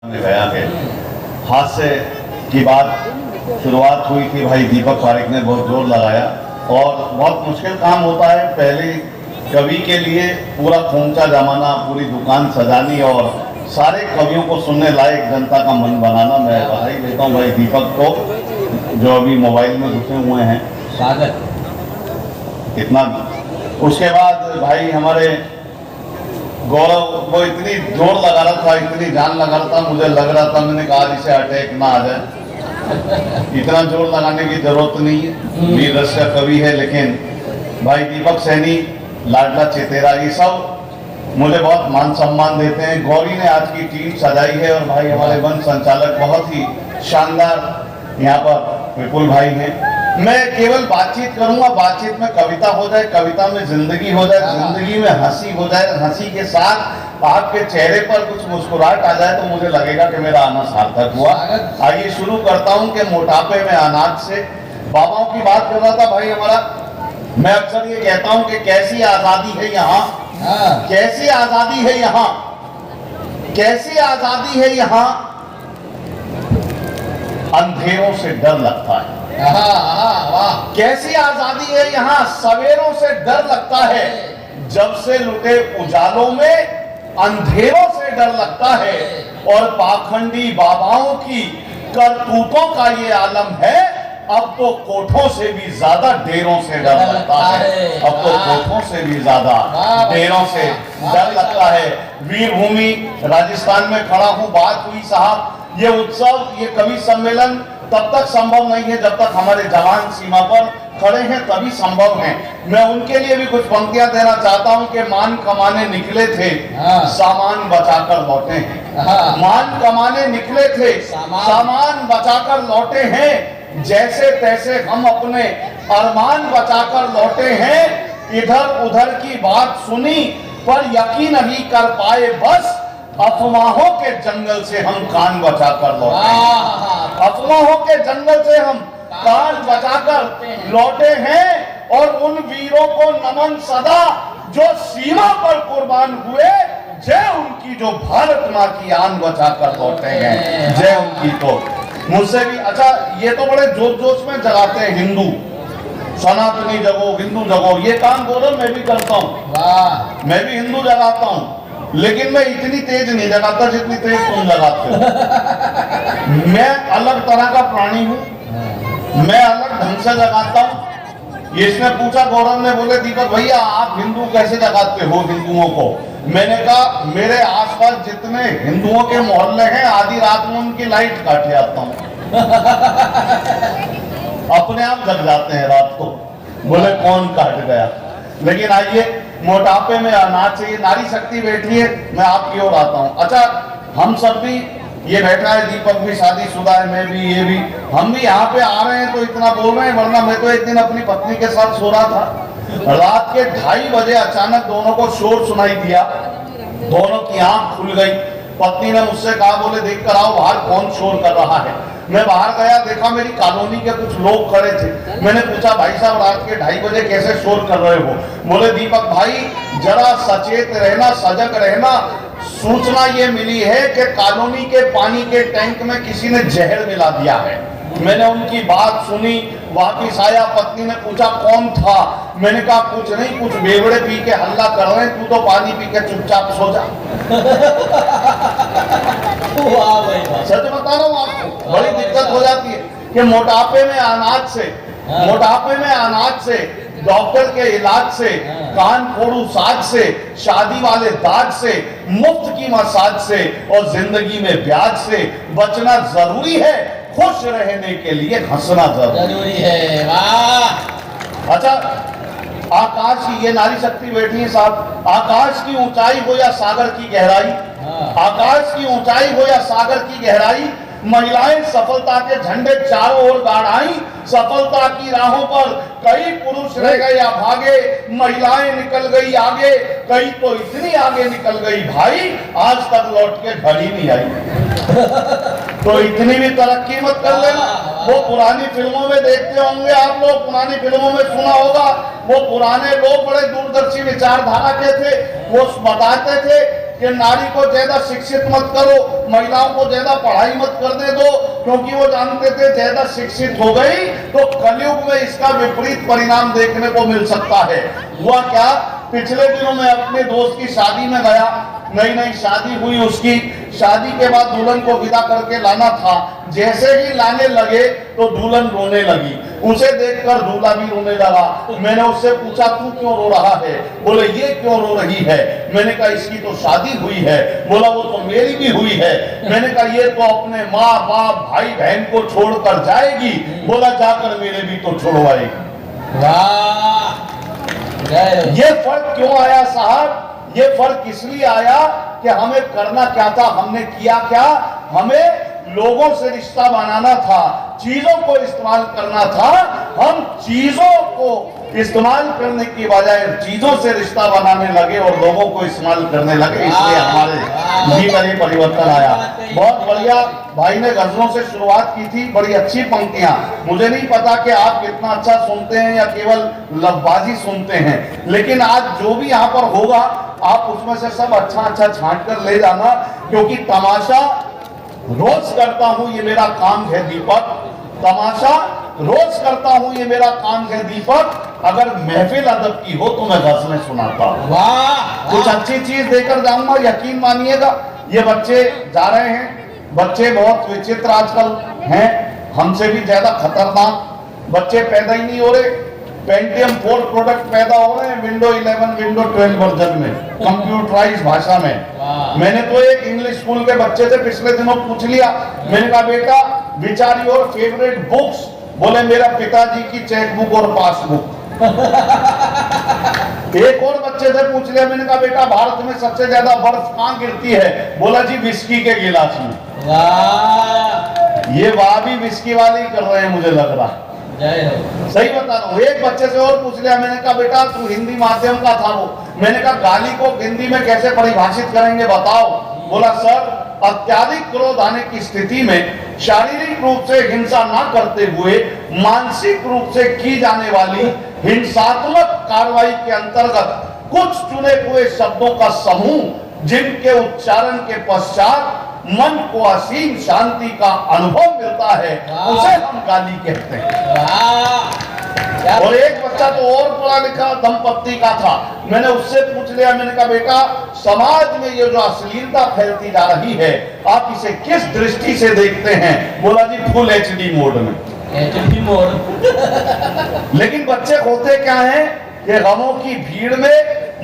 गया है। हादसे की बात शुरुआत हुई थी, भाई दीपक पारेख ने बहुत जोर लगाया और बहुत मुश्किल काम होता है। पहले कवि के लिए पूरा खोमचा जमाना, पूरी दुकान सजानी और सारे कवियों को सुनने लायक जनता का मन बनाना। मैं बधाई देता हूँ भाई दीपक को, जो अभी मोबाइल में घुसे हुए हैं। स्वागत इतना। उसके बाद भाई हमारे गौरव, वो इतनी जोर लगा रहा था, इतनी जान लगा रहा था, मुझे लग रहा था, मैंने कहा इसे अटैक ना आ जाए। इतना जोर लगाने की जरूरत नहीं है, वीर रस का कवि है। लेकिन भाई दीपक सैनी, लाडला चेतेरा, ये सब मुझे बहुत मान सम्मान देते हैं। गौरी ने आज की टीम सजाई है और भाई हमारे वन संचालक बहुत ही शानदार यहाँ पर विपुल भाई हैं। मैं केवल बातचीत करूंगा, बातचीत में कविता हो जाए, कविता में जिंदगी हो जाए, जिंदगी में हंसी हो जाए, हंसी के साथ आपके चेहरे पर कुछ मुस्कुराहट आ जाए तो मुझे लगेगा कि मेरा आना सार्थक हुआ। आइए शुरू करता हूं कि मोटापे में अनाज से। बाबाओं की बात कर रहा था भाई हमारा। मैं अक्सर ये कहता हूं कि कैसी आजादी है यहाँ, कैसी आजादी है यहाँ, कैसी आजादी है यहाँ, अंधेरों से डर लगता है। कैसी आजादी है यहाँ, सवेरों से डर लगता है, जब से लुटे उजालों में अंधेरों से डर लगता है। और पाखंडी बाबाओं की करतूतों का ये आलम है, अब तो कोठों से भी ज्यादा डेरों से डर लगता है। अब तो कोठों से भी ज्यादा डेरों से डर लगता है। वीरभूमि राजस्थान में खड़ा हूं, बात हुई साहब, ये उत्सव, ये कवि सम्मेलन तब तक संभव नहीं है जब तक हमारे जवान सीमा पर खड़े हैं, तभी संभव है। मैं उनके लिए भी कुछ पंक्तियां देना चाहता हूं कि मान कमाने निकले थे, सामान बचाकर लौटे हैं। मान कमाने निकले थे, सामान बचाकर लौटे हैं, जैसे तैसे हम अपने अरमान बचाकर लौटे हैं। इधर उधर की बात सुनी पर यकीन नहीं कर पाए, बस अफवाहों के जंगल से हम कान बचाकर लौटे हैं। अफवाहों के जंगल से हम कान बचाकर लौटे हैं। और उन वीरों को नमन सदा जो सीमा पर कुर्बान हुए, जय उनकी जो भारत माँ की आन बचाकर लौटे हैं, जय उनकी। तो मुझसे भी अच्छा, ये तो बड़े जोश जोश में जगाते हैं, हिंदू सनातनी जगो, हिंदू जगो, ये काम गौरव मैं भी करता हूँ, मैं भी हिंदू जगाता हूँ, लेकिन मैं इतनी तेज नहीं जगाता जितनी तेज तुम जगाते हो। मैं अलग तरह का प्राणी हूँ, मैं अलग ढंग से जगाता हूँ। इसने पूछा, गौरव ने बोले दीपक भैया आप हिंदू कैसे जगाते हो हिंदुओं को? मैंने कहा मेरे आसपास जितने हिंदुओं के मोहल्ले हैं, आधी रात में उनकी लाइट काटे आता हूँ। अपने आप जग जाते हैं रात को। बोले कौन काट गया? लेकिन आइए, मोटापे में अनाज चाहिए, नारी शक्ति बैठी है, मैं आपकी ओर आता हूँ। अच्छा, हम सब भी, ये बैठा है दीपक भी शादीशुदा है, मैं भी, ये भी, हम भी यहाँ पे आ रहे हैं तो इतना बोल रहे हैं, वरना मैं तो एक दिन अपनी पत्नी के साथ सो रहा था, रात के 2:30 बजे अचानक दोनों को शोर सुनाई दिया, दोनों की आंख खुल गई। पत्नी ने मुझसे कहा, बोले देख कर आओ बाहर कौन शोर कर रहा है। मैं बाहर गया, देखा मेरी कॉलोनी के कुछ लोग खड़े थे। मैंने पूछा, भाई साहब रात के 2:30 बजे कैसे शोर कर रहे हो? बोले दीपक भाई जरा सचेत रहना, सजग रहना, सूचना ये मिली है कि कॉलोनी के पानी के टैंक में किसी ने जहर मिला दिया है। मैंने उनकी बात सुनी, वापिस आया, पत्नी ने पूछा कौन था? मैंने कहा कुछ नहीं, कुछ बेवड़े पी के हल्ला कर रहे हैं, तू तो पानी पी के चुपचाप सो जा। सच बता रहा हूँ आपको, बड़ी दिक्कत हो जाती है कि मोटापे में अनाज से, मोटापे में अनाज से, डॉक्टर के इलाज से, कान फोड़ू साज से, शादी वाले दाज से, मुफ्त की मसाज से और जिंदगी में ब्याज से बचना जरूरी है। खुश रहने के लिए हंसना जरूरी है। अच्छा, आकाश की, ये नारी शक्ति बैठी है साहब, आकाश की ऊंचाई हो या सागर की गहराई, आकाश की ऊंचाई हो या सागर की गहराई, महिलाएं सफलता के झंडे चारों ओर गाड़ आई। सफलता की राहों पर कई पुरुष रह गए या भागे, महिलाएं निकल गई आगे, कई तो इतनी आगे निकल गई भाई आज तक लौट के घर ही नहीं आई। तो इतनी भी तरक्की मत कर लेना। वो पुरानी फिल्मों में देखते होंगे आप लोग, पुरानी फिल्मों में सुना होगा, वो पुराने लोग बड़े दूरदर्शी विचारधारा के थे, वो बताते थे कि नारी को ज्यादा शिक्षित मत करो, महिलाओं को ज्यादा पढ़ाई मत करने दो, क्योंकि वो जानते थे ज्यादा शिक्षित हो गई तो कलयुग में इसका विपरीत परिणाम देखने को मिल सकता है। हुआ क्या, पिछले दिनों में अपने दोस्त की शादी में गया, नई नई शादी हुई उसकी, शादी के बाद दुल्हन को विदा करके लाना था, जैसे ही लाने लगे तो दुल्हन रोने लगी, उसे देखकर दूल्हा भी रोने लगा। मैंने उससे पूछा तू क्यों रो रहा है? बोले ये क्यों रो रही है? मैंने कहा इसकी तो शादी हुई है। बोला वो तो मेरी भी हुई है। मैंने कहा ये तो अपने माँ बाप भाई बहन को छोड़कर जाएगी। बोला जाकर मेरे भी तो छोड़वाएगी। ये फर्क क्यों आया साहब? ये फर्क इसलिए आया कि हमें करना क्या था, हमने किया क्या? हमें लोगों से रिश्ता बनाना था, चीजों को इस्तेमाल करना था। हम चीजों को इस्तेमाल करने की बजाय चीजों से रिश्ता बनाने लगे और लोगों को इस्तेमाल करने लगे, इसलिए हमारे जीवन में परिवर्तन आया। बहुत बढ़िया भाई ने गजलों से शुरुआत की थी, बड़ी अच्छी पंक्तियां। मुझे नहीं पता कि आप कितना अच्छा सुनते हैं या केवल लफ्बाजी सुनते हैं, लेकिन आज जो भी यहाँ पर होगा आप उसमें से सब अच्छा अच्छा छांट कर ले जाना, क्योंकि तमाशा रोज करता हूं ये मेरा काम है दीपक, तमाशा रोज करता हूं ये मेरा काम है दीपक। अगर महफिल अदब की हो तो मैं गजलें सुनाता हूं। वाह, कुछ अच्छी चीज देकर जाऊंगा, यकीन मानिएगा। ये बच्चे जा रहे हैं, बच्चे बहुत विचित्र आजकल हैं, हमसे भी ज्यादा खतरनाक बच्चे पैदा ही नहीं हो रहे। पेंटियम 4 प्रोडक्ट पैदा हो रहे हैं विंडो 11 विंडो 12 वर्जन में, कंप्यूटराइज भाषा में। मैंने तो एक इंग्लिश स्कूल के बच्चे से पिछले दिनों पूछ लिया, मैंने कहा बेटा which are your favourite books? बोले मेरा पिताजी की चेकबुक और पासबुक। एक और बच्चे से पूछ लिया, मैंने कहा बेटा भारत में सबसे ज्यादा बर्फ कहां गिरती है? बोला जी विस्की के गिलास में। ये वाह भी विस्की वाले ही कर रहे हैं मुझे लग रहा है। सही बता रहा हूँ। एक बच्चे से और पूछ लिया, मैंने कहा बेटा तू हिंदी माध्यम का था वो, मैंने कहा गाली को हिंदी में कैसे परिभाषित करेंगे बताओ? बोला सर अत्याधिक क्रोध आने की स्थिति में शारीरिक रूप से हिंसा ना करते हुए मानसिक रूप से की जाने वाली हिंसात्मक कार्रवाई के अंतर्गत कुछ चुने हुए शब्दों का समूह जिनके उच्चारण के पश्चात मन को असीम शांति का अनुभव मिलता है, उसे हम गाली कहते हैं। और एक बच्चा तो और पढ़ा लिखा दंपत्ति का था, मैंने उससे पूछ लिया, मैंने कहा बेटा समाज में ये जो अश्लीलता फैलती जा रही है आप इसे किस दृष्टि से देखते हैं? बोला जी फुल HD मोड में। HD mode. लेकिन बच्चे होते क्या हैं कि गमों की भीड़ में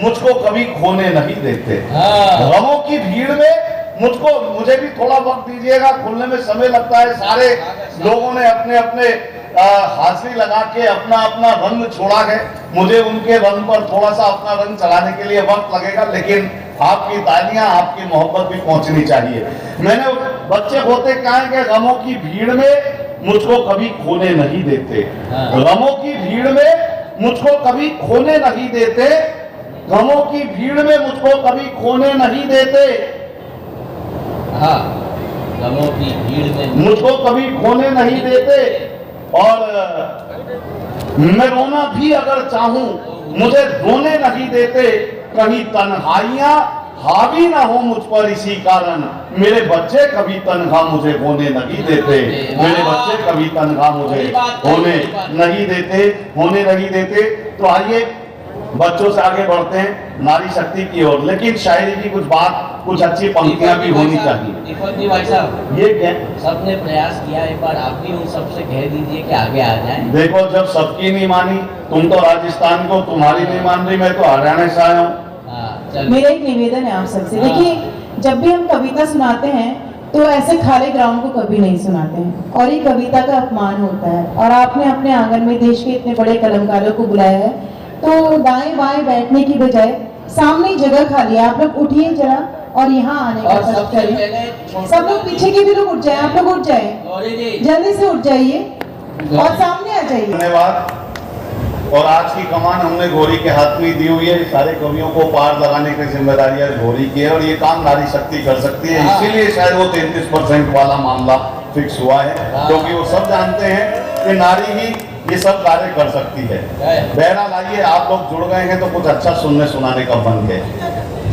मुझको कभी खोने नहीं देते। गमों की भीड़ में मुझे भी थोड़ा वक्त दीजिएगा, खुलने में समय लगता है। सारे लोगों ने अपने अपने हाजिरी लगा के अपना अपना रंग छोड़ा है, मुझे उनके रंग पर थोड़ा सा अपना रंग चलाने के लिए वक्त लगेगा, लेकिन आपकी तालियां आपकी मोहब्बत भी पहुंचनी चाहिए। मैंने बच्चे होते क्या है कि गमों की भीड़ में मुझको कभी खोने नहीं देते, गमों की भीड़ में मुझको कभी खोने नहीं देते, गमों की भीड़ में मुझको कभी खोने नहीं देते, गमों की भीड़ में मुझको कभी खोने नहीं देते। और मैं रोना भी अगर चाहूं मुझे रोने नहीं देते। कहीं तन्हाइयां हावी ना हो मुझ पर, इसी कारण मेरे बच्चे कभी तन्हा मुझे होने नहीं देते, मेरे बच्चे कभी तन्हा मुझे होने नहीं देते। तो आइए बच्चों से आगे बढ़ते हैं नारी शक्ति की ओर, लेकिन शायरी की कुछ अच्छी पंक्तियां भी होनी चाहिए। दीपक जी भाई साहब, ये क्या सबने प्रयास किया, एक बार आप भी उन सबसे कह दीजिए कि आगे आ जाएं। देखो जब सबकी नहीं मानी, तुम तो राजस्थान को, तुम्हारी नहीं मान रही, मैं तो हरियाणा से आया हूँ। मेरा एक निवेदन है आप सबसे, देखिए जब भी हम कविता सुनाते हैं तो ऐसे खाली ग्राउंड को कभी नहीं सुनाते हैं, और ये कविता का अपमान होता है। और आपने अपने आंगन में देश के इतने बड़े कलमकारों को बुलाया है, तो दाएं बाएं बैठने की बजाय सामने जगह खाली है, आप लोग उठिए जरा और यहाँ आने का कष्ट करिए। सब लोग पीछे के भी लोग उठ जाए, आप लोग उठ जाए, जल्दी से उठ जाइए और सामने आ जाइए। धन्यवाद। और आज की कमान हमने घोरी के हाथ में दी हुई है। सारे कवियों को पार लगाने की जिम्मेदारी घोरी की है, और ये काम नारी शक्ति कर सकती है। इसीलिए शायद वो 33% वाला मामला फिक्स हुआ है, क्योंकि वो सब जानते हैं कि नारी ही ये सब कार्य कर सकती है। बहरहाल आइए, आप लोग जुड़ गए हैं तो कुछ अच्छा सुनने सुनाने का बन है।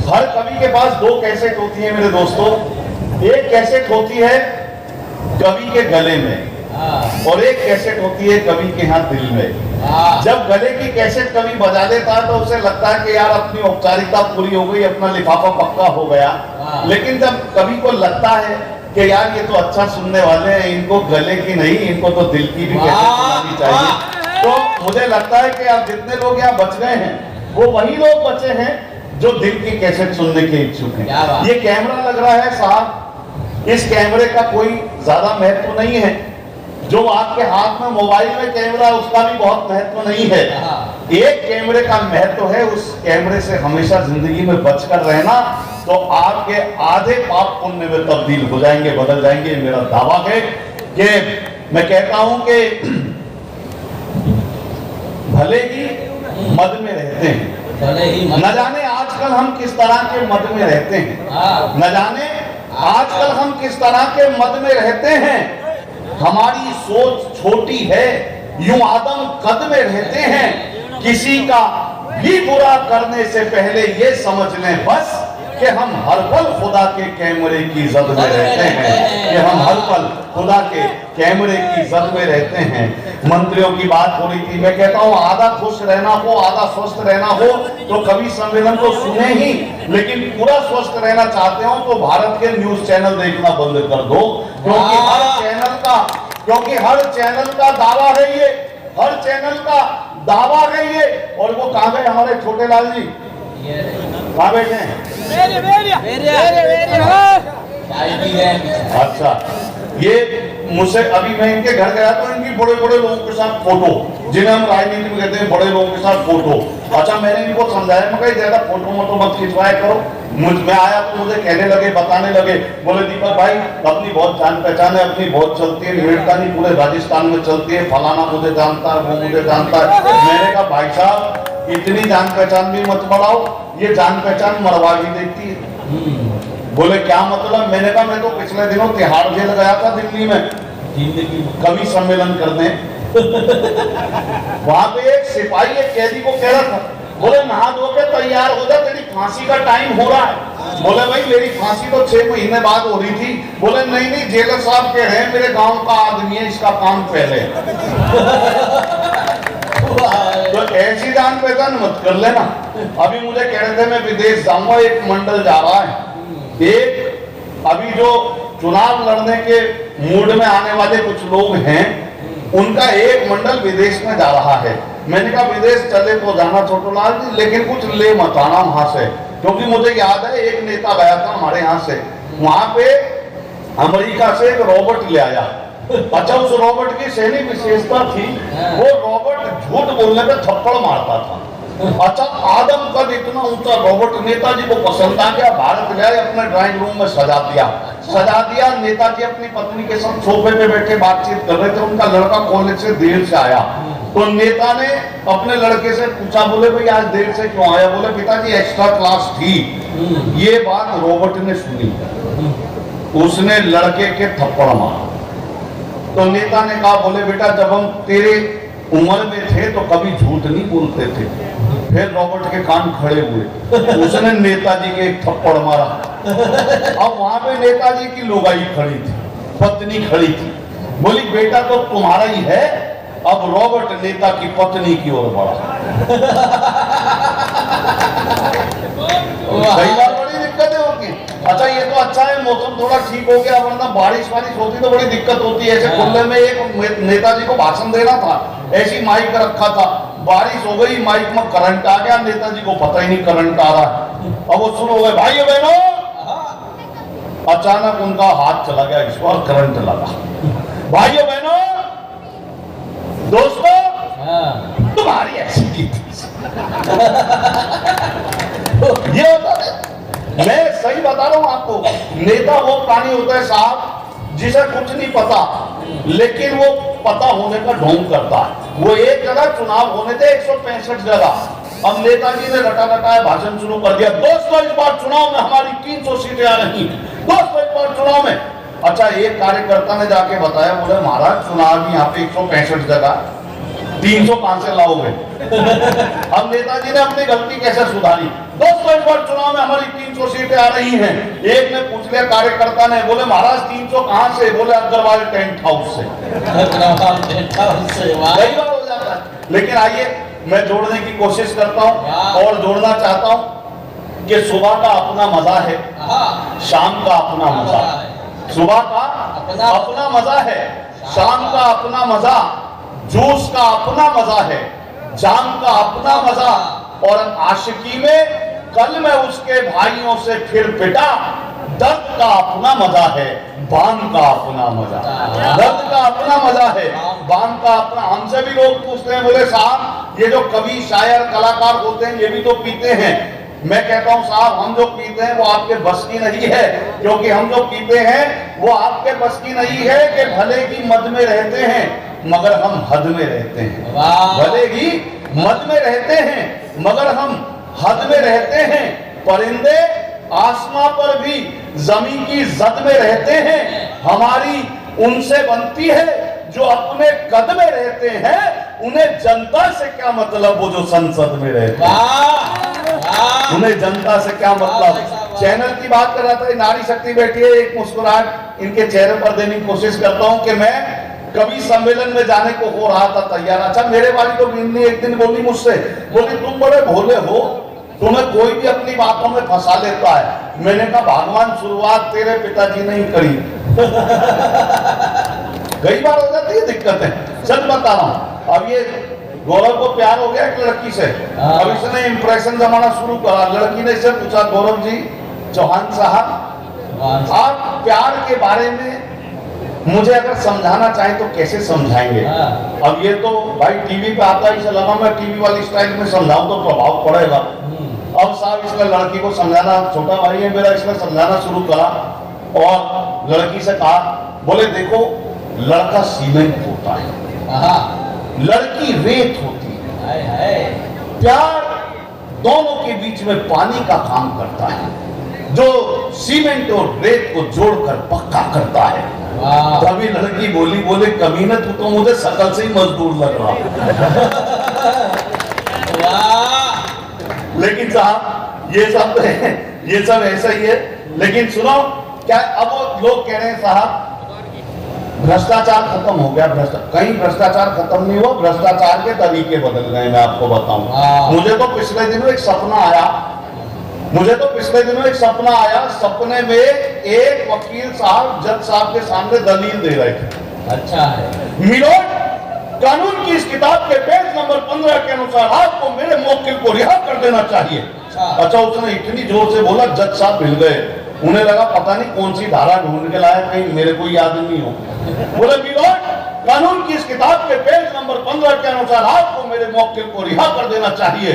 हर कवि के पास दो कैसेट होती है मेरे दोस्तों। एक कैसेट होती है कवि के गले में और एक कैसेट होती है कवि के यहाँ दिल में। जब गले की कैसेट कवि बजा देता है तो उसे लगता है कि यार अपनी औपचारिकता पूरी हो गई, अपना लिफाफा पक्का हो गया। लेकिन जब कवि को लगता है कि यार ये तो अच्छा सुनने वाले हैं, इनको गले की नहीं, इनको तो दिल की भी कैसेट सुनानी चाहिए, तो मुझे लगता है कि आप जितने लोग यहाँ बच गए हैं वो वही लोग बचे हैं जो दिल की कैसेट सुनने के इच्छुक हैं। ये कैमरा लग रहा है साहब, इस कैमरे का कोई ज्यादा महत्व नहीं है। जो आपके हाथ में मोबाइल में कैमरा, उसका भी बहुत महत्व नहीं है। एक कैमरे का महत्व है, उस कैमरे से हमेशा जिंदगी में बचकर रहना, तो आपके आधे पाप पुण्य में तब्दील हो जाएंगे, बदल जाएंगे। मेरा दावा है कि मैं कहता हूं कि भले ही मद में रहते हैं, न जाने आजकल हम किस तरह के मद में रहते हैं, न जाने आजकल हम किस तरह के मद में रहते हैं। हमारी सोच छोटी है, यूं आदम कद में रहते हैं। किसी का भी बुरा करने से पहले ये समझ लें बस कि हम हर पल खुदा के कैमरे की जद में रहते हैं, कि हम हर पल खुदा के कैमरे की जद में रहते हैं। मंत्रियों की बात हो रही थी, मैं कहता हूँ आधा खुश रहना हो, आधा स्वस्थ रहना हो तो कवि सम्मेलन को सुने ही, लेकिन पूरा स्वस्थ रहना चाहते हो तो भारत के न्यूज चैनल देखना बंद कर दो, क्योंकि हर चैनल का दावा है ये, हर चैनल का दावा है ये। और वो कहाँ गए हमारे छोटे लाल जी, कहाँ बैठे हैं? अच्छा, ये मुझसे अभी मैं इनके घर गया तो इनकी बड़े बड़े लोगों के साथ फोटो, जिन्हें हम राजनीति में कहते हैं बड़े लोगों के साथ फोटो। अच्छा, मैंने इनको समझाया, मैं कहीं ज्यादा फोटो मोटो मत खिंचवाया करो। मैं आया तो मुझे कहने लगे, बताने लगे, बोले दीपक भाई अपनी बहुत जान पहचान है, अपनी बहुत चलती है, विविधता नहीं पूरे राजस्थान में चलती है, फलाना मुझे जानता है, वो मुझे जानता है। मैंने कहा भाई साहब इतनी जान पहचान भी मत बढ़ाओ, ये जान पहचान मरवा भी देती है। बोले क्या मतलब? मैंने कहा मैं तो पिछले दिनों तिहाड़ जेल गया था दिल्ली में कवि सम्मेलन करने। वहां पे एक सिपाही एक कैदी को कह रहा था, बोले नहा धो के तैयार हो जा, तेरी फांसी का टाइम हो रहा है। बोले भाई मेरी फांसी तो 6 महीने बाद हो रही थी। बोले नहीं नहीं, जेलर साहब के हैं, मेरे गांव का आदमी है, इसका काम पहले। तो ऐसी जान पहचान मत कर लेना। अभी मुझे कह रहे थे मैं विदेश जाऊंगा, एक मंडल जा रहा है, एक अभी जो चुनाव लड़ने के मूड में आने वाले कुछ लोग हैं, उनका एक मंडल विदेश में जा रहा है। मैंने कहा विदेश चले तो जाना छोटूलाल जी, लेकिन कुछ ले मत आना वहां से, क्योंकि मुझे याद है एक नेता गया था हमारे यहाँ से, वहां पे अमेरिका से एक रॉबर्ट ले आया। अच्छा, उस रॉबर्ट की सैनिक विशेषता थी, वो रॉबर्ट झूठ बोलने पे थप्पड़ मारता था। अच्छा, आदम कद इतना ऊंचा रॉबर्ट नेताजी को पसंद आ गया, भारत गए, अपने ड्राइंग रूम में सजा दिया। नेताजी अपनी पत्नी के साथ सोफे पे बैठे बातचीत कर रहे थे, उनका लड़का कॉलेज से देर से आया, तो नेता ने अपने लड़के से पूछा, बोले भाई आज देर से क्यों आया? बोले पिताजी एक्स्ट्रा क्लास थी। ये बात रॉबर्ट ने सुनी, उसने लड़के के थप्पड़ मारा। तो नेता ने कहा, बोले बेटा जब हम तेरे उम्र में थे तो कभी झूठ नहीं बोलते थे। फिर रॉबर्ट के कान खड़े हुए, उसने नेताजी के एक थप्पड़ मारा। अब वहां पे नेताजी की लुगाई खड़ी थी, पत्नी खड़ी थी, बोली बेटा तो तुम्हारा ही है। अब रॉबर्ट नेता की पत्नी की ओर बढ़ा। कई बार बड़ी दिक्कतें होती हैं। अच्छा, ये तो अच्छा है मौसम थोड़ा ठीक हो गया, वरना बारिश होती तो बड़ी दिक्कत होती है। ऐसे खुले में एक नेताजी को भाषण देना था, ऐसी माइक रखा था, बारिश हो गई, माइक में करंट आ गया, नेताजी को पता ही नहीं करंट आ रहा है। अब वो शुरू हो गए, भाइयों बहनों, अचानक उनका हाथ चला गया, इस बार करंट लगा। भाइयों बहनों, दोस्तों, तुम्हारी ऐसी की थी। ये होता है, मैं सही बता रहा हूं आपको। नेता वो प्राणी होता है साहब जिसे कुछ नहीं पता, लेकिन वो पता होने का ढोंग करता है। वो एक जगह चुनाव होने थे 165 जगह। अब नेताजी ने रटा रटाया भाषण शुरू कर दिया, दोस्तों इस बार चुनाव में हमारी 300 सीटें आ रही, दोस्तों इस बार चुनाव में। अच्छा, एक कार्यकर्ता ने जाके बताया, बोले महाराज चुनाव यहाँ पे 165 जगह, 300 कहां से लाओगे? अब नेताजी ने अपनी गलती कैसे सुधारी? दोस्तों, इस बार चुनाव में हमारी 300 सीटें आ रही हैं। एक ने पूछ लिया कार्यकर्ता ने, बोले महाराज 300 कहां से? बोले अग्रवाल टेंट हाउस से। कई बार हो जाता है। लेकिन आइए मैं जोड़ने की कोशिश करता हूं और जोड़ना चाहता हूं कि सुबह का अपना मजा है, शाम का अपना मजा। सुबह का अपना मजा है, शाम का अपना मजा, जूस का अपना मजा है, जाम का अपना मजा। और आशिकी में कल मैं उसके भाइयों से फिर पिटा, दर्द का अपना मजा है, बाम का अपना मजा। दर्द का अपना मजा है, बाम का अपना। हमसे भी लोग पूछते हैं, बोले साहब ये जो कवि शायर कलाकार होते हैं ये भी तो पीते हैं। मैं कहता हूं साहब, हम जो पीते हैं वो आपके बस की नहीं है, क्योंकि हम जो पीते हैं वो आपके बस की नहीं है कि भले ही मद में रहते हैं मगर हम हद में रहते हैं। भले ही मद में रहते हैं मगर हम हद में रहते हैं। परिंदे आसमां पर भी जमीन की जद में रहते हैं। हमारी उनसे बनती है जो अपने कद में रहते हैं। उन्हें जनता से क्या मतलब, वो जो संसद में रहते हैं। उन्हें जनता से क्या मतलब? चैनल की बात कर रहा था, नारी शक्ति बैठी है, एक मुस्कुराहट इनके चेहरे पर देने की कोशिश करता हूं कि मैं कवि सम्मेलन में जाने को हो रहा था तैयार। अच्छा, मेरे वाली तो बिन्नी एक दिन बोली मुझसे, बोली तुम बड़े भोले हो, तुम्हें कोई भी अपनी बातों में फंसा लेता है। मैंने कहा भगवान, शुरुआत तेरे पिताजी ने ही करी। कई बार हो जाती है दिक्कतें, सच बता रहा हूं। अब ये गौरव को प्यार हो गया एक लड़की से, अब इसने इंप्रेशन जमाना शुरू करा। लड़की ने इससे पूछा, गौरव जी चौहान साहब, आप प्यार के बारे में मुझे अगर समझाना चाहें तो कैसे समझाएंगे? अब ये तो भाई टीवी पे आता है, इसे लगा मैं टीवी वाली स्टाइल में समझाऊं तो प्रभाव पड़ेगा। अब साहब इसने लड़की को समझाना, छोटा भाई है मेरा, इसने समझाना शुरू करा और लड़की से कहा, बोले देखो लड़का सीमेंट होता है, लड़की रेत होती है। प्यार दोनों के बीच में पानी का काम करता है, जो सीमेंट और रेत को जोड़कर पक्का करता है। तभी लड़की बोली, बोले कमीने तू तो मुझे शकल से ही मजदूर लग रहा। लेकिन साहब ये सब ऐसा ही है। लेकिन सुनो क्या, अब लोग कह रहे हैं साहब भ्रष्टाचार खत्म हो गया। कहीं भ्रष्टाचार खत्म नहीं हुआ, भ्रष्टाचार के तरीके बदल गए। मैं आपको बताऊं, मुझे तो पिछले दिनों एक सपना आया। सपने में एक वकील साहब जज साहब के सामने दलील दे रहे थे। अच्छा है मिलोड, कानून की इस किताब के पेज नंबर 15 के अनुसार आपको मेरे मुवक्किल को रिहा कर देना चाहिए। अच्छा, उसने इतनी जोर से बोला, जज साहब हिल गए। उन्हें लगा पता नहीं कौन सी धारा ढूंढ के लाया, कहीं मेरे को याद नहीं हो। बोले मिलोड, कानून की इस किताब के पेज नंबर 15 के अनुसार आपको मेरे मुवक्किल को रिहा कर देना चाहिए।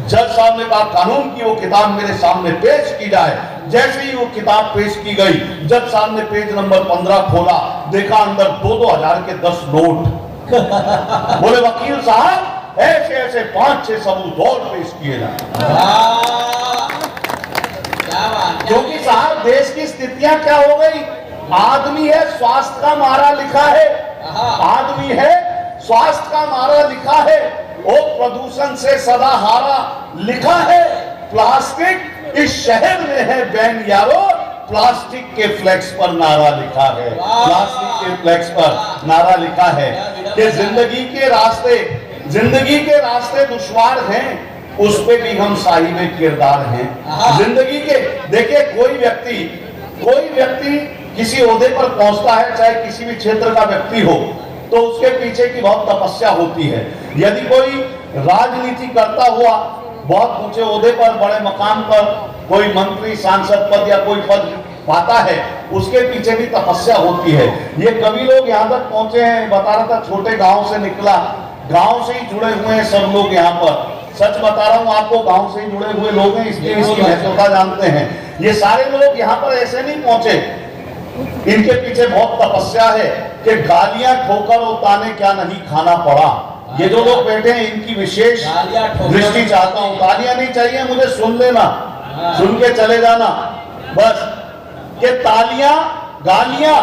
जज साहब ने कहा कानून की वो किताब मेरे सामने पेश की जाए। जैसे ही वो किताब पेश की गई, जज साहब ने पेज नंबर 15 खोला, देखा अंदर 2-2 हजार के 10 नोट। बोले वकील साहब ऐसे ऐसे 5-6 सबूत और पेश किए जाए, क्योंकि साहब देश की स्थितियां क्या हो गई। आदमी है स्वास्थ्य का मारा लिखा है, आदमी है स्वास्थ्य का मारा लिखा है, और प्रदूषण से सदा हारा लिखा है। प्लास्टिक इस शहर में है बैन यारो, प्लास्टिक के फ्लेक्स पर नारा लिखा है। प्लास्टिक के फ्लेक्स पर नारा लिखा है कि जिंदगी के रास्ते दुश्वार हैं, उस पे भी हम साहिब किरदार हैं। जिंदगी के देखिए, कोई व्यक्ति किसी ओहदे पर पहुंचता है, चाहे किसी भी क्षेत्र का व्यक्ति हो, तो उसके पीछे की बहुत तपस्या होती है। यदि कोई राजनीति करता हुआ बहुत ऊंचे ओहदे पर, बड़े मकाम पर, कोई मंत्री सांसद पद या कोई पद पाता है, उसके पीछे भी तपस्या होती है। ये कवि लोग यहाँ तक पहुंचे हैं, बता रहा था छोटे गांव से निकला, गांव से ही जुड़े हुए हैं सब लोग यहाँ पर। सच बता रहा हूँ आपको, गांव से ही जुड़े हुए लोग हैं, इसलिए इसकी महत्वता जानते हैं। ये सारे लोग यहाँ पर ऐसे नहीं पहुंचे, इनके पीछे बहुत तपस्या है कि गालियां ठोकर और ताने क्या नहीं खाना पड़ा। ये जो लोग बैठे हैं इनकी विशेष दृष्टि चाहता हूँ। गालियां नहीं चाहिए मुझे, सुन लेना, सुन के चले जाना बस, कि तालियां गालियां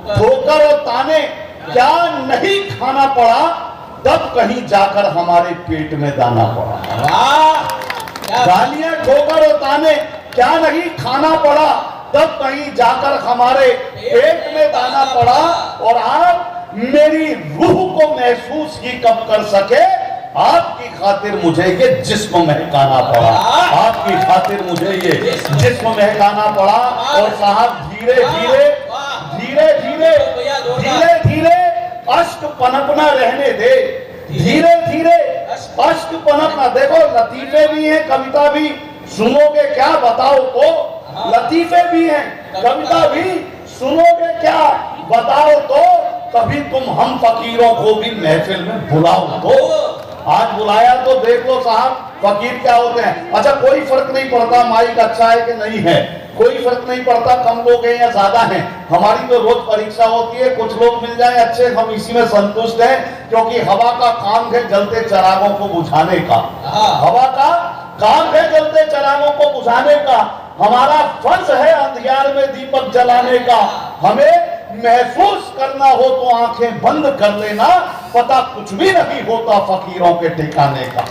ठोकर और ताने क्या नहीं खाना पड़ा। तब कहीं जाकर हमारे पेट में दाना पड़ा। वाह, गालियां ठोकर और ताने क्या नहीं खाना पड़ा, तब कहीं जाकर हमारे पेट में दाना पड़ा। और आप मेरी रूह को महसूस ही कब कर सके, आपकी खातिर मुझे ये जिस्म महकाना पड़ा, आपकी खातिर मुझे ये जिस्म महकाना पड़ा। और साहब धीरे धीरे धीरे धीरे धीरे धीरे अश्क पनपना रहने दे, धीरे धीरे अश्क पनपना। देखो लतीफे भी हैं, कविता भी सुनोगे क्या बताओ तो, लतीफे भी हैं, कविता भी सुनोगे क्या बताओ तो, कभी तुम हम फकीरों को भी महफिल में बुलाओ तो। आज बुलाया तो देख लो साहब फकीर क्या होते हैं। अच्छा कोई फर्क नहीं पड़ता माइक अच्छा है कि नहीं है, कोई फर्क नहीं पड़ता कम लोग हैं या ज्यादा हैं। हमारी तो रोज परीक्षा होती है, कुछ लोग मिल जाए अच्छे, हम इसी में संतुष्ट हैं, क्योंकि हवा का काम है जलते चिरागों को बुझाने का। हवा का काम है जलते चिरागों को बुझाने का, हमारा फर्ज है अंधियार में दीपक जलाने का। हमें महसूस करना हो तो आंखें बंद कर लेना, पता कुछ भी नहीं होता फकीरों के ठिकाने का,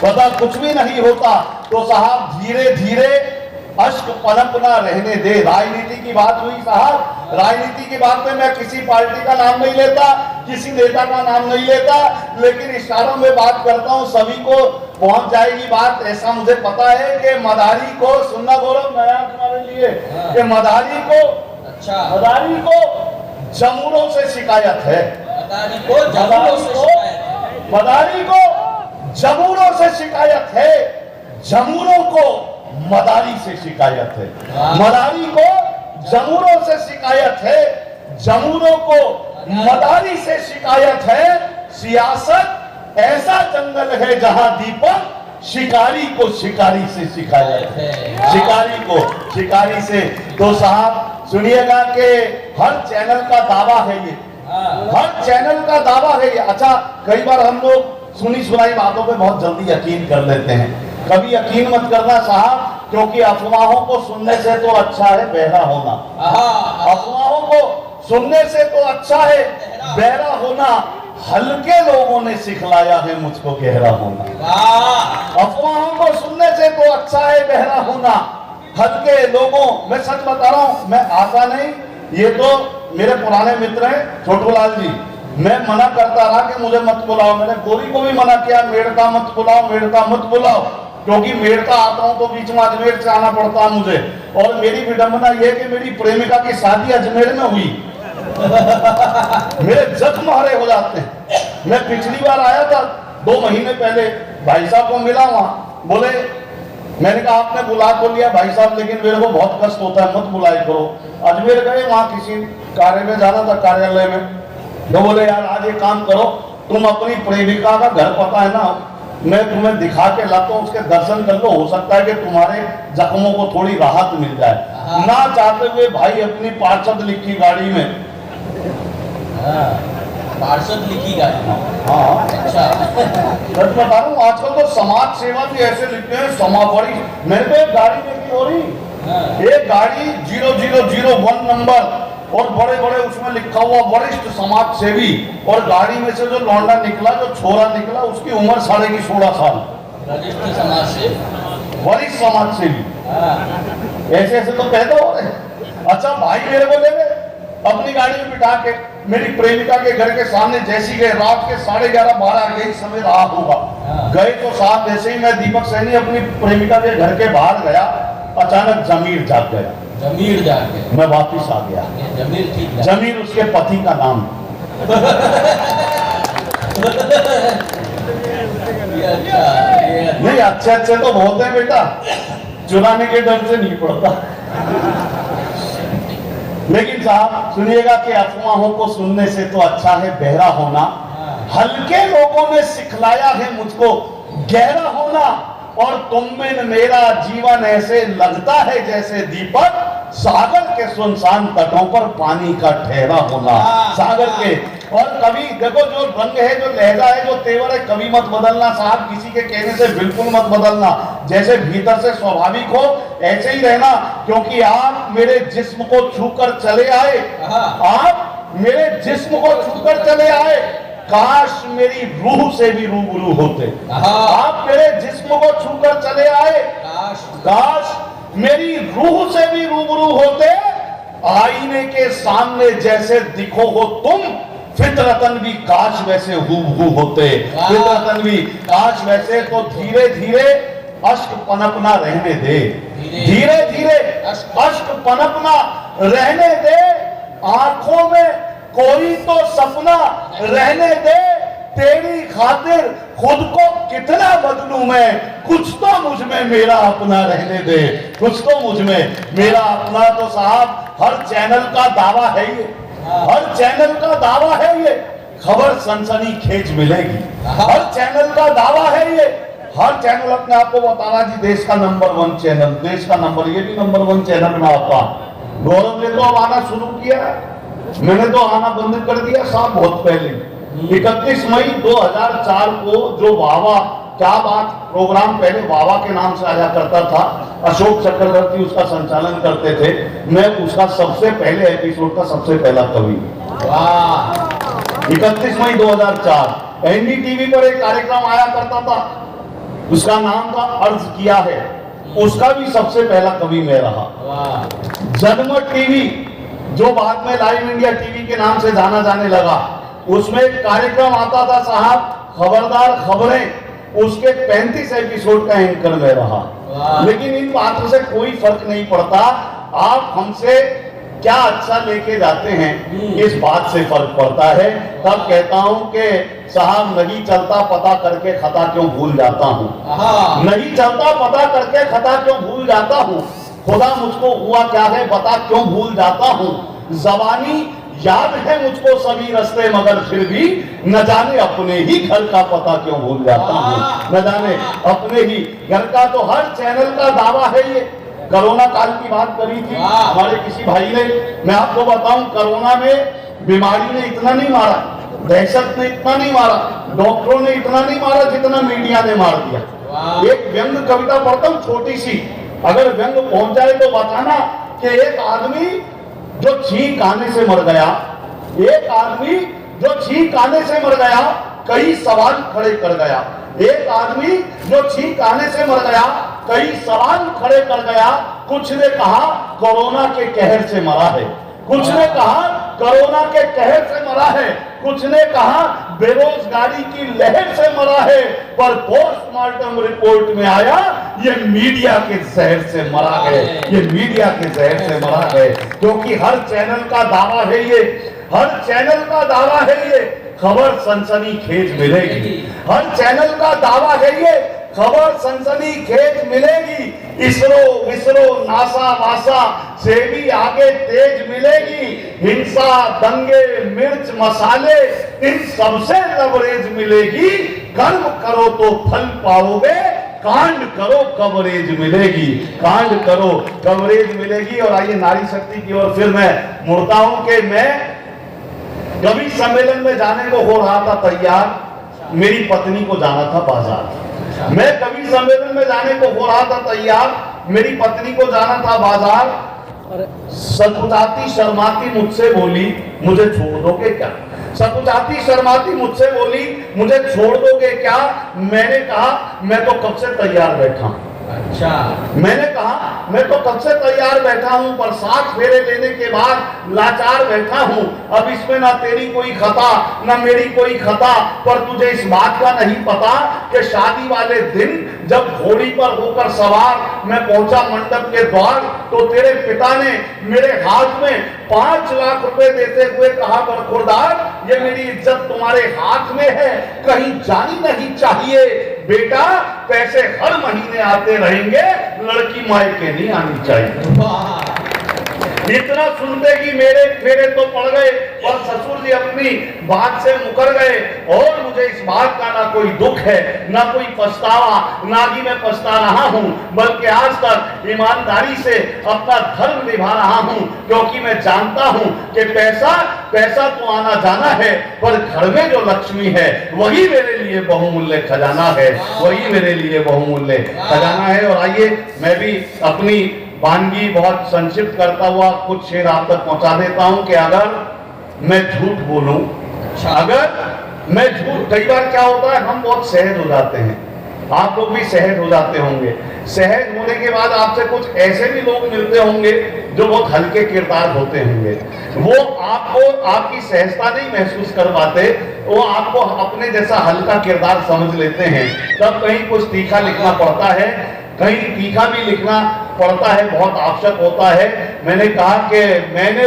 पता कुछ भी नहीं होता। तो साहब धीरे धीरे अश्क पनपना रहने दे। राजनीति की बात हुई साहब, राजनीति की बात में मैं किसी पार्टी का नाम नहीं लेता, किसी नेता का नाम नहीं लेता, लेकिन इशारों में बात करता हूं, सभी को पहुंच जाएगी बात। ऐसा मुझे पता है कि मदारी को सुनना गौरव नया तुम्हारे लिए कि मदारी को जमूरों से शिकायत है, मदारी को जमूरों से शिकायत है, जमूरों को मदारी से शिकायत है, मदारी को जमूरों से शिकायत है, जमूरों को मदारी से शिकायत है। सियासत ऐसा जंगल है जहां दीपक शिकारी को शिकारी से शिकायत है, शिकारी को शिकारी से। तो साहब सुनिएगा कि हर चैनल का दावा है ये, हर चैनल का दावा है ये। अच्छा कई बार हम लोग सुनी सुनाई बातों पे बहुत जल्दी यकीन कर लेते हैं, कभी यकीन मत करना साहब, क्योंकि अफवाहों को सुनने से तो अच्छा है बहरा होना, अफवाहों को सुनने से तो अच्छा है बहरा होना। हल्के लोगों ने सिखलाया है मुझको गहरा होना, अफवाहों को सुनने से तो अच्छा है बहरा होना। हल्के लोगों, मैं सच बता रहा हूं, मैं आता नहीं, ये तो मेरे पुराने मित्र हैं छोटूलाल जी, मैं मना करता रहा कि मुझे मत बुलाओ। मैंने गोरी को भी मना किया, मेड़का मत बुलाओ, मेड़का मत बुलाओ, क्योंकि मेड़का आता हूं तो बीच में अजमेर से आना पड़ता है मुझे। और मेरी विडंबना यह कि मेरी प्रेमिका की शादी अजमेर में हुई, मेरे जख्म हरे हो जाते हैं। मैं पिछली बार आया था 2 महीने पहले, भाई साहब को मिला वहां, बोले, मैंने कहा आपने बुला तो लिया भाई साहब, लेकिन मेरे को बहुत कष्ट होता है, मत बुलाए करो। अजमेर गए, वहां किसी कार्य में जाना था, कार्यालय में, तो बोले यार आज एक काम करो, तुम अपनी प्रेमिका का घर पता है ना, मैं तुम्हें दिखा के लाता हूँ, उसके दर्शन कर लो, हो सकता है कि तुम्हारे जख्मों को थोड़ी राहत मिल जाए। ना चाहते हुए भाई अपनी पार्षद लिखी गाड़ी में, पार्षद लिखी गाड़ी, हाँ अच्छा सच बता रहा हूँ, आजकल तो समाज सेवा भी ऐसे लिखते हैं, समावरी। मेरे को एक गाड़ी देखी हो रही, एक गाड़ी 0001 नंबर और बड़े बड़े उसमें लिखा हुआ वरिष्ठ समाज सेवी, और गाड़ी में से जो लौंडा निकला, जो छोरा निकला, उसकी उम्र 16.5 साल, वरिष्ठ समाज सेवी, वरिष्ठ समाज सेवी। ऐसे ऐसे तो पैदा हो रहे। अच्छा भाई मेरे को ले गए अपनी गाड़ी में बिठा के, मेरी प्रेमिका के घर के सामने जैसी गए, रात के 11:30-12 यही समय रहा होगा, गए तो साथ जैसे ही मैं दीपक सैनी अपनी प्रेमिका के घर के बाहर गया, अचानक जमीर जाग गया, जमीर जाग गया, मैं वापिस आ गया। जमीर ठीक है, जमीर उसके पति का नाम। नहीं अच्छे अच्छे तो बहुत है बेटा, चुराने के डर से नहीं पड़ता। लेकिन साहब सुनिएगा कि अफवाहों को सुनने से तो अच्छा है बहरा होना। हल्के लोगों ने सिखलाया है मुझको गहरा होना, और तुम में मेरा जीवन ऐसे लगता है जैसे दीपक सागर के सुनसान तटों पर पानी का ठहरा होना, सागर के। और कभी देखो जो रंग है, जो लहजा है, जो तेवर है, कभी मत बदलना साहब, किसी के कहने से बिल्कुल मत बदलना। जैसे भीतर से स्वाभाविक हो ऐसे ही रहना, क्योंकि आप मेरे जिस्म को छूकर चले आए, आप मेरे जिस्म को छूकर चले आए, काश मेरी रूह से भी रूबरू होते, आप मेरे जिस्म को छूकर चले आए, काश मेरी रूह से भी रूबरू होते, आईने के सामने जैसे दिखो हो तुम, फितरतन भी काश वैसे हूबहू होते, फितरतन भी काश वैसे। तो धीरे धीरे अश्क पनपना रहने दे, धीरे धीरे अश्क पनपना रहने दे, आंखों में कोई तो सपना रहने दे, तेरी खातिर खुद को कितना बदलूं मैं, कुछ तो मुझ में मेरा अपना रहने दे, कुछ तो मुझ में मेरा अपना। तो साहब हर चैनल का दावा है ये, हर चैनल का दावा है ये, खबर सनसनीखेज मिलेगी, हर चैनल का दावा है ये, हर चैनल अपने आप को बताना जी देश का नंबर 1 चैनल, देश का नंबर, ये भी नंबर 1 चैनल में आता। गौरव ने तो अब आना शुरू किया, मैंने तो आना बंद कर दिया साहब बहुत पहले। 31 मई 2004 को जो वावा क्या बात प्रोग्राम पहले वावा के नाम से आया करता था, अशोक चक्रवर्ती उसका संचालन करते थे, मैं उसका सबसे पहले एपिसोड का सबसे पहला कवि। 31 मई 2004 एनडीटीवी पर एक कार्यक्रम आया करता था, उसका नाम था अर्ज किया है, उसका भी सबसे पहला कवि मैं रहा। जनमत टीवी जो बाद में लाइव इंडिया टीवी के नाम से जाना जाने लगा, उसमें एक कार्यक्रम आता था साहब खबरदार खबरें, उसके 35 एपिसोड का एंकर में रहा। लेकिन इन बातों से कोई फर्क नहीं पड़ता, आप हमसे क्या अच्छा लेके जाते हैं इस बात से फर्क पड़ता है। तब कहता हूं कि साहब नहीं चलता पता करके खता क्यों भूल जाता हूं, नहीं चलता पता करके खता क्यों भूल जाता हूं, खुदा मुझको हुआ क्या है बता क्यों भूल जाता हूं, जबानी याद है मुझको सभी रास्ते मगर फिर भी न जाने अपने ही घर का पता क्यों भूल जाता हूं, न जाने अपने ही घर का। तो हर चैनल का दावा है ये। कोरोना काल की बात करी थी हमारे किसी भाई ने, मैं आपको बताऊं कोरोना में बीमारी ने इतना नहीं मारा, दहशत ने इतना नहीं मारा, डॉक्टरों ने इतना नहीं मारा जितना मीडिया ने मार दिया। एक व्यंग कविता पढ़ता हूं छोटी सी, अगर व्यंग पहुंच जाए तो बताना कि एक आदमी जो छींक आने से मर गया, एक आदमी जो छींक आने से मर गया कई सवाल खड़े कर गया, एक आदमी जो छींक आने से मर गया कई सवाल खड़े कर गया। कुछ ने कहा कोरोना के कहर से मरा है, कुछ ने कहा कोरोना के कहर से मरा है, कुछ ने कहा बेरोजगारी की लहर से मरा है, पर पोस्टमार्टम रिपोर्ट में आया ये मीडिया के जहर से मरा है, ये मीडिया के जहर से मरा है। क्योंकि हर चैनल का दावा है ये, हर चैनल का दावा है ये, खबर सनसनीखेज मिलेगी, हर चैनल का दावा है ये, खबर सनसनीखेज मिलेगी। इसरो विसरो नासा वासा से भी आगे तेज मिलेगी, हिंसा दंगे मिर्च मसाले इन सबसे लवरेज मिलेगी, कर्म करो तो फल पाओगे, कांड करो कवरेज मिलेगी, कांड करो कवरेज मिलेगी। और आइए नारी शक्ति की ओर फिर मैं मुड़ता हूं कि मैं कवि सम्मेलन में जाने को हो रहा था तैयार, मेरी पत्नी को जाना था बाजार। मैं कवि सम्मेलन में जाने को हो रहा था तैयार, मेरी पत्नी को जाना था बाजार। सकुचाती शर्माती मुझसे बोली मुझे छोड़ दोगे क्या, सकुचाती शर्माती मुझसे बोली मुझे छोड़ दोगे क्या। मैंने कहा मैं तो कब से तैयार बैठा हूं, अच्छा मैंने कहा मैं तो कब से तैयार बैठा हूं, पर 7 फेरे लेने के बाद लाचार बैठा हूं। अब इसमें ना तेरी कोई खता ना मेरी कोई खता, पर तुझे इस बात का नहीं पता कि शादी वाले दिन जब घोड़ी पर होकर सवार मैं पहुंचा मंडप के द्वार, तो तेरे पिता ने मेरे हाथ में 5 लाख रुपए देते हुए कहा बरखुरदार ये मेरी इज्जत तुम्हारे हाथ में है, कहीं जानी नहीं चाहिए बेटा, पैसे हर महीने आते रहेंगे, लड़की मायके नहीं आनी चाहिए। इतना सुनते कि मेरे फेरे तो पड़ गए और ससुर जी अपनी बात से मुकर गए। और मुझे इस बात का ना कोई दुख है ना कोई पछतावा, ना कि मैं पछता रहा हूं, बल्कि आज तक ईमानदारी से अपना धर्म निभा रहा हूं, क्योंकि मैं जानता हूं कि पैसा तो आना जाना है, पर घर में जो लक्ष्मी है वही मेरे लिए बहुमूल्य खजाना है, वही मेरे लिए बहुमूल्य खजाना है। और आइए मैं भी अपनी वानगी बहुत संक्षिप्त करता हुआ कुछ शेर आप तक पहुंचा देता हूं कि अगर मैं झूठ बोलूं, अगर मैं झूठ, कई बार क्या होता है हम बहुत सहज हो जाते हैं, आप लोग भी सहज हो जाते होंगे। सहज होने के बाद आपसे कुछ ऐसे भी लोग मिलते होंगे जो बहुत हल्के किरदार होते होंगे, वो आपको आपकी सहजता नहीं महसूस कर पाते, वो आपको अपने जैसा हल्का किरदार समझ लेते हैं। तब कहीं कुछ तीखा लिखना पड़ता है, कहीं तीखा भी लिखना पड़ता है, बहुत आवश्यक होता है। मैंने कहा कि मैंने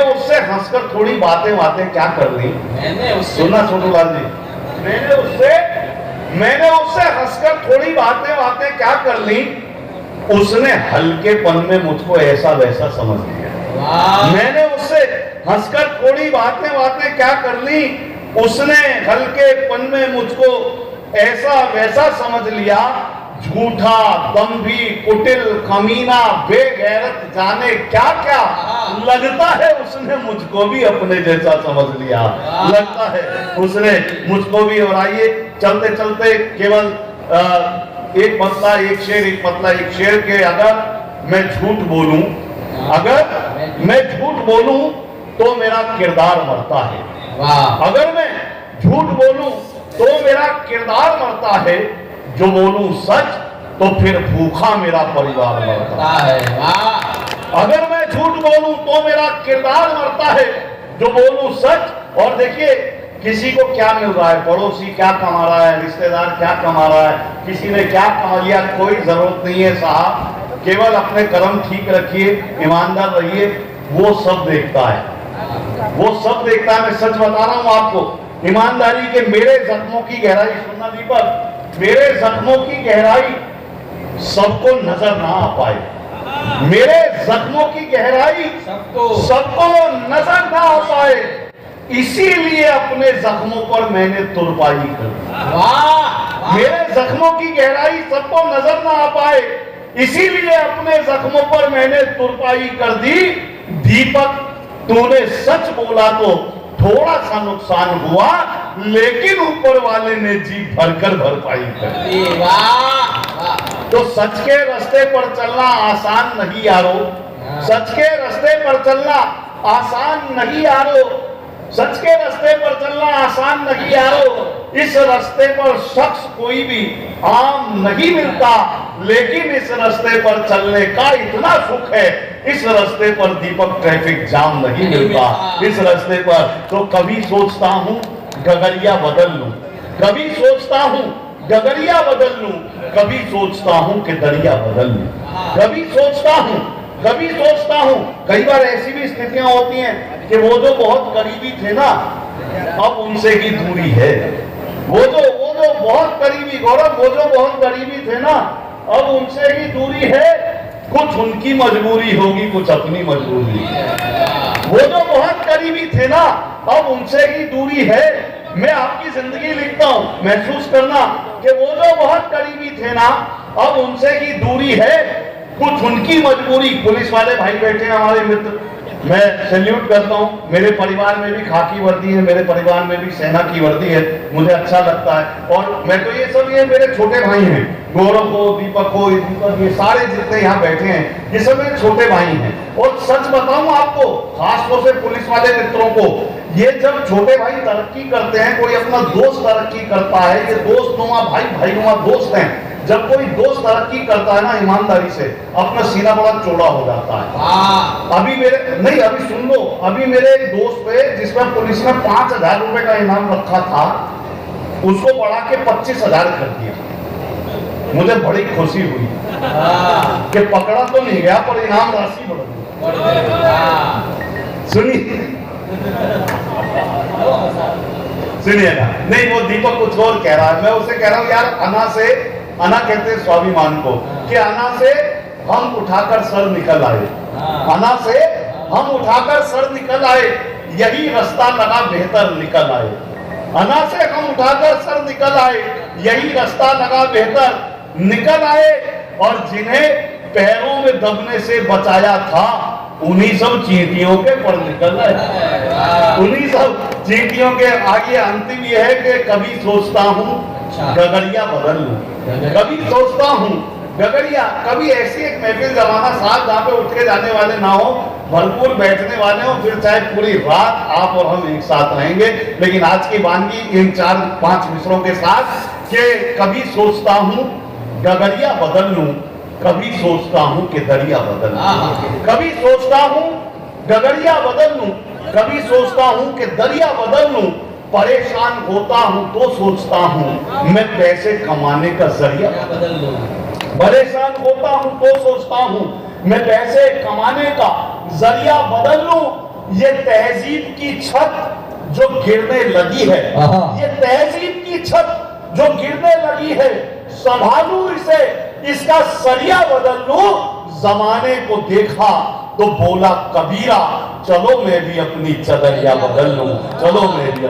उससे हंसकर थोड़ी बातें क्या कर ली, सुनना छोटूलाल जी, मैंने उससे हंसकर थोड़ी बातें क्या कर ली, उसने हल्केपन में मुझको ऐसा वैसा समझ लिया। मैंने उससे हंसकर थोड़ी बातें क्या कर ली, उसने हल्केपन में मुझको ऐसा वैसा समझ लिया। झूठा, दंभी, कुटिल, कमीना, बेगैरत, जाने क्या क्या, लगता है उसने मुझको भी अपने जैसा समझ लिया, लगता है उसने मुझको भी। और आइए चलते चलते केवल एक पतला एक शेर के अगर मैं झूठ बोलूं तो मेरा किरदार मरता है। अगर मैं झूठ बोलूं तो मेरा किरदार मरता है, जो बोलूं सच तो फिर भूखा मेरा परिवार मरता है। अगर मैं झूठ बोलूं तो मेरा किरदार मरता है, जो बोलूं सच। और देखिए किसी को क्या मिल रहा है, पड़ोसी क्या कमा रहा है, रिश्तेदार क्या कमा रहा है, किसी ने क्या कमा लिया, कोई जरूरत नहीं है साहब, केवल अपने कर्म ठीक रखिए, ईमानदार रहिए, वो सब देखता है, वो सब देखता है। मैं सच बता रहा हूं आपको, ईमानदारी के मेरे जख्मों की गहराई, सुनना दीपक, मेरे जख्मों की गहराई सबको नजर ना आ पाए, मेरे जख्मों की गहराई सबको नजर ना आ पाए, इसीलिए अपने जख्मों पर मैंने तुरपाई कर दी। मेरे जख्मों की गहराई सबको नजर ना आ पाए, इसीलिए अपने जख्मों पर मैंने तुरपाई कर दी। दीपक तूने सच बोला तो थोड़ा सा नुकसान हुआ, लेकिन ऊपर वाले ने जी भरकर भरपाई कर दी। तो सच के रास्ते पर चलना आसान नहीं यारो, सच के रास्ते पर चलना आसान नहीं यारो, सच के रास्ते पर चलना आसान नहीं यारो। इस रास्ते पर शख्स कोई भी आम नहीं मिलता, लेकिन इस रास्ते पर चलने का इतना सुख है, इस रास्ते पर दीपक ट्रैफिक जाम नहीं मिलता। इस रास्ते पर तो कभी सोचता हूँ गगरिया बदल लूं, कभी सोचता हूँ गगरिया बदल लूं, कभी सोचता हूँ कि दरिया बदल लूं, कभी सोचता हूँ। कई बार ऐसी भी स्थितियां होती हैं कि वो जो बहुत करीबी थे ना, अब उनसे की दूरी है। वो जो बहुत करीबी, गौरव, वो जो बहुत करीबी थे ना, अब उनसे ही दूरी है। कुछ उनकी मजबूरी होगी, कुछ अपनी मजबूरी। वो जो बहुत करीबी थे ना, अब उनसे ही दूरी है। मैं आपकी जिंदगी लिखता हूं, महसूस करना कि वो जो बहुत करीबी थे ना, अब उनसे ही दूरी है, कुछ उनकी मजबूरी। पुलिस वाले भाई बैठे हैं हमारे मित्र, मैं सैल्यूट करता हूं। मेरे परिवार में भी खाकी वर्दी है, मेरे परिवार में भी सेना की वर्दी है, मुझे अच्छा लगता है। और मैं तो ये सब, ये मेरे छोटे भाई हैं, गौरव हो, दीपक हो, ये सारे जितने यहाँ बैठे हैं, ये सब मेरे छोटे भाई हैं। और सच बताऊं आपको, खासतौर से पुलिस वाले मित्रों को, ये जब छोटे भाई तरक्की करते हैं, कोई अपना दोस्त तरक्की करता है, ये दोस्त नुमा भाई, भाई नुमा दोस्त हैं, जब कोई दोस्त तरक्की करता है ना ईमानदारी से, अपना सीना बड़ा चौड़ा हो जाता है। अभी सुन लो, अभी मेरे एक दोस्त पे, जिसमें पुलिस ने 5,000 रुपए का इनाम रखा था, उसको बढ़ा के 25,000 कर दिया। मुझे बड़ी खुशी हुई कि पकड़ा तो नहीं गया, पर इनाम राशि बढ़ गई। सुनिएगा, नहीं वो दीपक कुछ और कह रहा है, मैं उसे कह रहा हूं यार, अना कहते हैं स्वाभिमान को, कि अना से हम उठाकर सर निकल आए, अना से हम उठाकर सर निकल आए, यही रास्ता लगा बेहतर निकल आए। अना से हम उठाकर सर निकल आए, यही रास्ता लगा बेहतर निकल आए। और जिन्हें पैरों में दबने से बचाया था, उन्हीं सब चींटियों के पर निकल आए, उन्हीं सब चींटियों के आगे। अंतिम यह है कि कभी सोचता हूँ गगरिया बदल लूं, कभी सोचता हूँ गगरिया, कभी ऐसी एक महफिल जमाना साथ जहाँ पे उठ के जाने वाले ना हो, भरपूर बैठने वाले हो, फिर चाहे पूरी रात आप और हम एक साथ रहेंगे। लेकिन आज की वानगी इन 4-5 मिसरों के साथ कि कभी सोचता हूँ गगरिया बदल लूं, कभी सोचता हूँ कि दरिया बदल लूं, कभी सोचता हूँ गगरिया बदल लूं, कभी सोचता हूँ कि दरिया बदल लूं। परेशान होता हूँ तो सोचता हूँ मैं पैसे कमाने का जरिया बदल लूं। परेशान होता हूँ तो सोचता हूँ मैं पैसे कमाने का जरिया बदल लूं। ये तहजीब की छत जो गिरने लगी है, ये तहजीब की छत जो गिरने लगी है, संभालू इसे, इसका सरिया बदल लूं। जमाने को देखा तो बोला कबीरा, चलो मैं भी अपनी चदरिया बदल लूं, चलो मैं भी